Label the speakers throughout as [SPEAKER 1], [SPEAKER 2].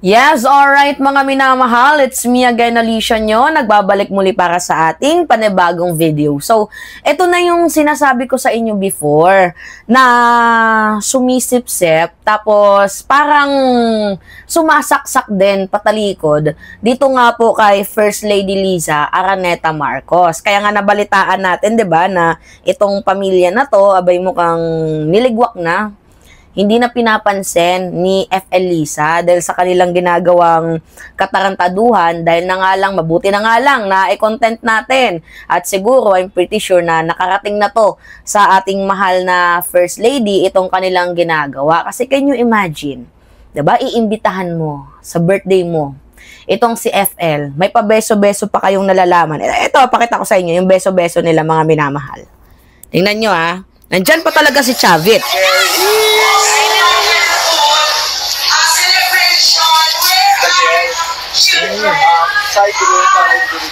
[SPEAKER 1] Yes, alright mga minamahal, it's me again, Alicia nyo, nagbabalik muli para sa ating panibagong video. So, ito na yung sinasabi ko sa inyo before, na sumisip-sip, tapos parang sumasaksak din patalikod, dito nga po kay First Lady Liza Araneta Marcos. Kaya nga nabalitaan natin, 'di ba, na itong pamilya na to, abay mukhang niligwak na. Hindi na pinapansin ni FL Liza dahil sa kanilang ginagawang katarantaduhan dahil na nga lang, mabuti na nga lang na i-content natin. At siguro, I'm pretty sure na nakarating na to sa ating mahal na First Lady itong kanilang ginagawa. Kasi can you imagine, diba, iimbitahan mo sa birthday mo itong si FL, may pa-beso-beso pa kayong nalalaman. Ito, pakita ko sa inyo yung beso-beso nila mga minamahal. Tingnan nyo ha, nandyan pa talaga si Chavit.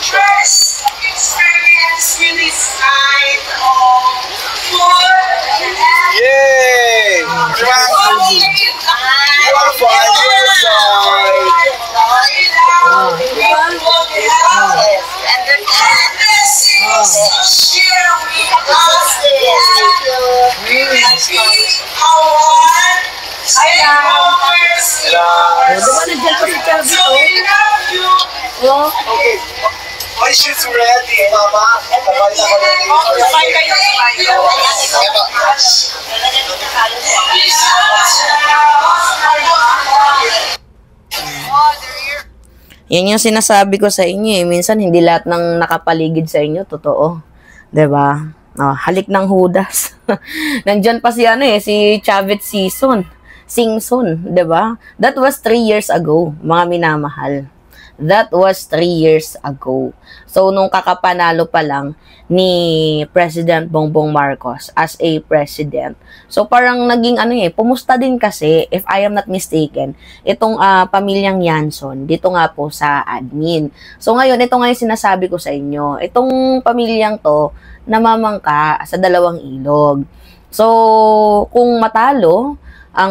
[SPEAKER 2] First experience really sign of food. Yay! Okay. My shoes ready, Mama.
[SPEAKER 1] Yan yung sinasabi ko sa inyo eh. Minsan hindi lahat ng nakapaligid sa inyo totoo. 'Di ba? Oh, halik ng hudas. Nandiyan pa si si Chavit Singson, 'di ba? That was 3 years ago, mga minamahal. That was 3 years ago. So, nung kakapanalo pa lang ni President Bongbong Marcos as a president. So, parang naging pumusta din kasi, if I am not mistaken, itong pamilyang Yanson, dito nga po sa admin. So, ngayon, ito nga yung sinasabi ko sa inyo. Itong pamilyang to, namamangka sa dalawang ilog. So, kung matalo ang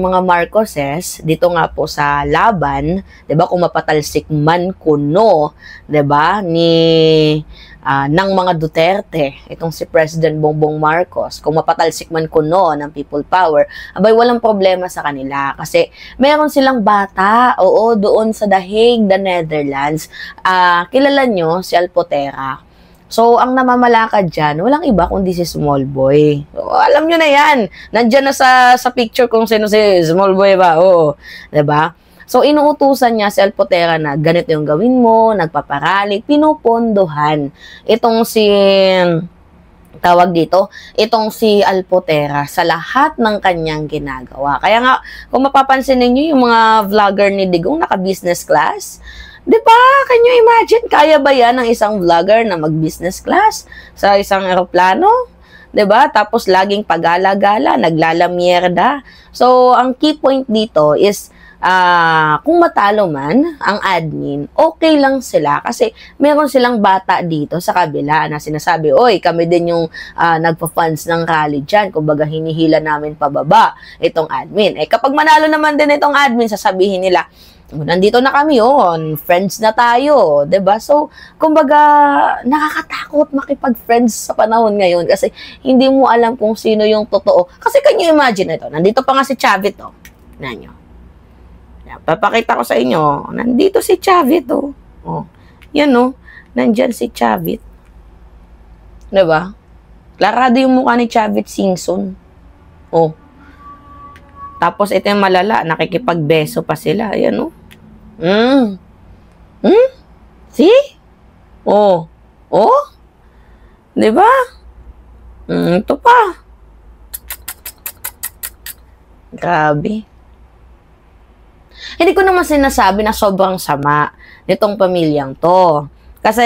[SPEAKER 1] mga Marcoses dito nga po sa laban, 'di ba, kung mapatalsik man kuno, 'di ba, ng mga Duterte, itong si President Bongbong Marcos, kung mapatalsik man kuno ng people power, abay walang problema sa kanila kasi meron silang bata, doon sa The Hague, the Netherlands. Kilala nyo si Alpotera. So, ang namamalakad dyan, walang iba kundi si Small Boy. So, alam nyo na yan. Nandyan na sa picture kung sino si Small Boy ba. Oo. Diba? So, inuutusan niya si Alpotera na ganito yung gawin mo, nagpaparali, pinupondohan. Itong si, tawag dito, itong si Alpotera sa lahat ng kanyang ginagawa. Kaya nga, kung mapapansin niyo yung mga vlogger ni Digong naka-business class, diba? Can you imagine? Kaya ba yan ng isang vlogger na mag-business class sa isang eroplano? Diba? Tapos laging pagala-gala, naglalamierda. So, ang key point dito is, kung matalo man ang admin, okay lang sila kasi meron silang bata dito sa kabila na sinasabi, oy, kami din yung nagpa-funds ng rally dyan. Kumbaga, hinihila namin pababa itong admin. Kapag manalo naman din itong admin, sasabihin nila, nandito na kami friends na tayo, 'di ba? So, kumbaga, nakakatakot makipag-friends sa panahon ngayon kasi hindi mo alam kung sino yung totoo. Kasi can you imagine ito? Nandito pa nga si Chavit, Nanyo. Papakita ko sa inyo, nandito si Chavit, Yan, nandyan si Chavit. 'Di ba? Klarado yung mukha ni Chavit Singson. Tapos ito yung malala, nakikipagbeso pa sila. Ayan, See? Diba? Ito pa. Grabe. Hindi ko naman sinasabi na sobrang sama nitong pamilyang to. Kasi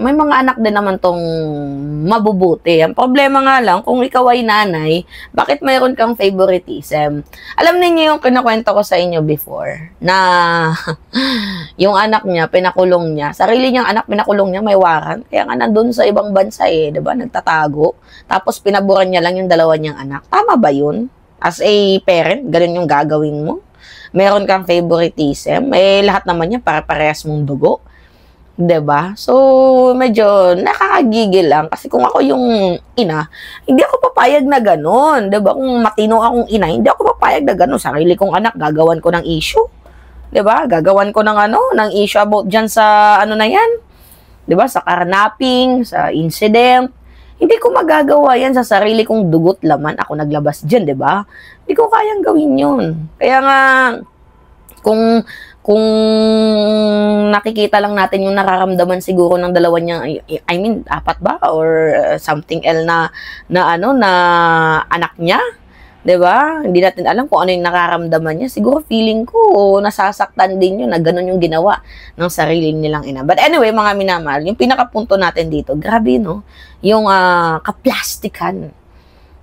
[SPEAKER 1] may mga anak din naman tong mabubuti. Ang problema nga lang, kung ikaw ay nanay, bakit mayroon kang favoritism? Alam niyo yung kinakwento ko sa inyo before, na yung anak niya, pinakulong niya. Sarili niyang anak, pinakulong niya, may warrant. Kaya nga nandun sa ibang bansa diba? Nagtatago. Tapos pinaburan niya lang yung dalawa niyang anak. Tama ba yun? As a parent, ganun yung gagawin mo? meron kang favoritism, lahat naman yan para-parehas mong dugo. 'Di ba? So, medyo nakakagigil lang kasi kung ako yung ina, hindi ako papayag na gano'n. 'Di ba? Kung matino akong ina, hindi ako papayag na gano'n. Sarili kong anak, gagawan ko ng issue. 'Di ba? Gagawan ko ng issue about diyan sa ano na 'yan. 'Di ba? Sa carnapping, sa incident. Hindi ko magagawa 'yan sa sarili kong dugo't laman. Ako naglabas diyan, 'di ba? Hindi ko kayang gawin 'yun. Kaya nga kung nakikita lang natin yung nararamdaman siguro ng dalawa niya, I mean, apat ba? Or something else na anak niya. 'Di ba? Hindi natin alam kung ano yung nararamdaman niya. Siguro feeling ko, nasasaktan din yun na ganun yung ginawa ng sarili nilang ina. But anyway, mga minamahal, yung pinakapunto natin dito, grabe, no? Yung kaplastikan,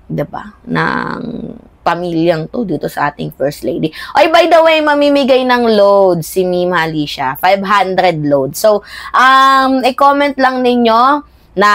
[SPEAKER 1] 'di ba? Ng pamilyang to dito sa ating First Lady. Ay, by the way, mamimigay ng load si Mima Alicia. 500 load. So, i-comment lang ninyo na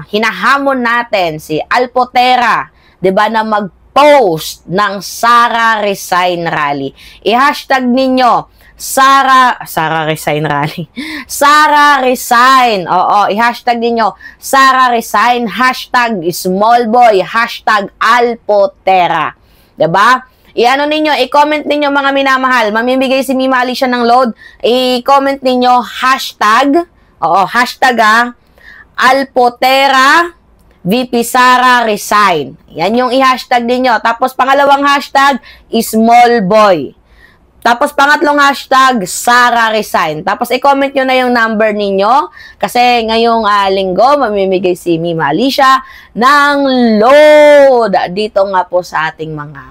[SPEAKER 1] hinahamon natin si Alpotera, 'di ba, na mag-post ng Sara Resign Rally. I-hashtag ninyo Sara Resign Rally. Sara Resign. Oo, i-hashtag ninyo Sara Resign, hashtag small boy, hashtag Alpotera. 'Di ba? I-ano ninyo, i-comment ninyo mga minamahal. Mamimigay si Mima Alicia ng load. I-comment ninyo hashtag, hashtag Alpotera VP Sara Resign. Yan yung i-hashtag ninyo. Tapos pangalawang hashtag small boy. Tapos, pangatlong hashtag, Sara Resign. Tapos, i-comment nyo na yung number ninyo. Kasi, ngayong linggo, mamimigay si Mima Alicia ng load. Dito nga po sa ating mga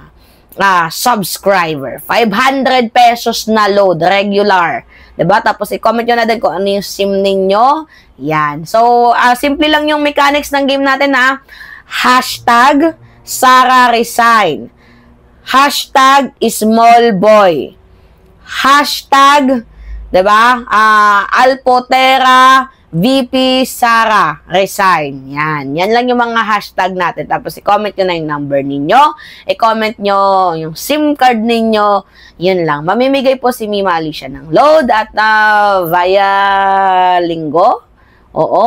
[SPEAKER 1] subscriber. 500 pesos na load, regular. Diba? Tapos, i-comment nyo na din kung ano yung SIM ninyo. Yan. So, simple lang yung mechanics ng game natin, ha. Hashtag, Sara Resign. Hashtag, small boy. Hashtag, 'di ba? Alpotera VP Sara Resign. Yan lang yung mga hashtag natin. Tapos i-comment nyo na yung number ninyo, i-comment nyo yung SIM card ninyo. Yun lang. Mamimigay po si Mima Alicia ng load at via linggo. Oo.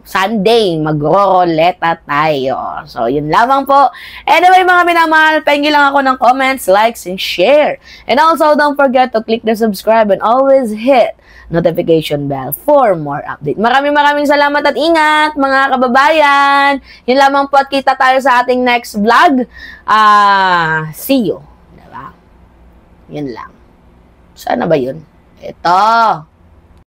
[SPEAKER 1] Sunday, magro-roleta tayo. So, yun lamang po. Anyway, mga minamahal, pengi lang ako ng comments, likes, and share. And also, don't forget to click the subscribe and always hit notification bell for more update. Maraming salamat at ingat, mga kababayan. Yun lamang po at kita tayo sa ating next vlog. See you. Diba? Yun lang. Sana ba yun? Ito.